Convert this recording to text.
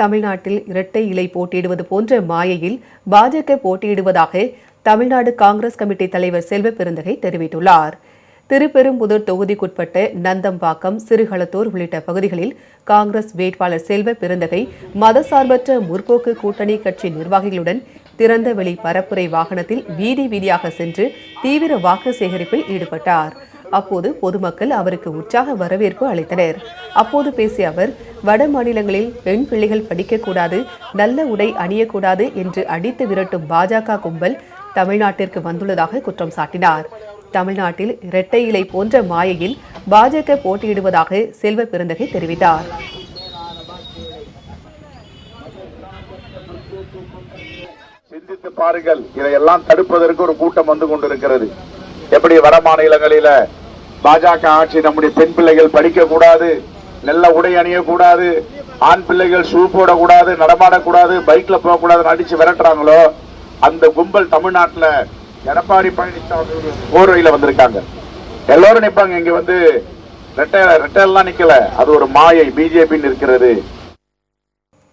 தமிழ்நாட்டில் இரட்டை இலை போட்டியிடுவது போன்ற மாயையில் பாஜக போட்டியிடுவதாக தமிழ்நாடு காங்கிரஸ் கமிட்டி தலைவர் செல்வ பெருந்தகை தெரிவித்துள்ளார். திருப்பெரும்புதூர் தொகுதிக்குட்பட்ட நந்தம்பாக்கம், சிறுகளத்தூர் உள்ளிட்ட பகுதிகளில் காங்கிரஸ் வேட்பாளர் செல்வ பெருந்தகை மதசார்பற்ற முற்போக்கு கூட்டணி கட்சி நிர்வாகிகளுடன் திறந்தவெளி பரப்புரை வாகனத்தில் வீதி வீதியாக சென்று தீவிர வாக்கு சேகரிப்பில் ஈடுபட்டார். அப்போது பொதுமக்கள் அவருக்கு உற்சாக வரவேற்பு அளித்தனர். அப்போது பேசிய அவர், வட மாநிலங்களில் பெண் பிள்ளைகள் படிக்கக்கூடாது, நல்ல உடை அணியக்கூடாது என்று அடித்து விரட்டும் பாஜக கும்பல் தமிழ்நாட்டிற்கு வந்துள்ளதாக குற்றம் சாட்டினார். தமிழ்நாட்டில் இரட்டை இலை போன்ற மாயையில் பாஜக போட்டியிடுவதாக செல்வ பெருந்தகை தெரிவித்தார். சிந்தித்து பாருங்கள், இதையெல்லாம் தடுப்பதற்கு ஒரு கூட்டம் வந்து கொண்டிருக்கிறது. எப்படி வட மாநிலங்களில பாஜக ஆட்சி நம்முடைய பெண் பிள்ளைகள் படிக்க கூடாது, நல்ல உடை அணியக்கூடாது, ஆண் பிள்ளைகள் ஷூ போடக்கூடாது, நடமாடக்கூடாது, பைக்ல போகக்கூடாதுன்னு அடிச்சு விரட்டுறாங்களோ, அந்த கும்பல் தமிழ்நாட்டில் எடப்பாடி பழனிசாமி போர்வையில வந்திருக்காங்க. எல்லாரும் நிற்பாங்க. இங்க வந்து ரெட்டையெல்லாம் நிக்கல, அது ஒரு மாயை, பிஜேபி இருக்கிறது.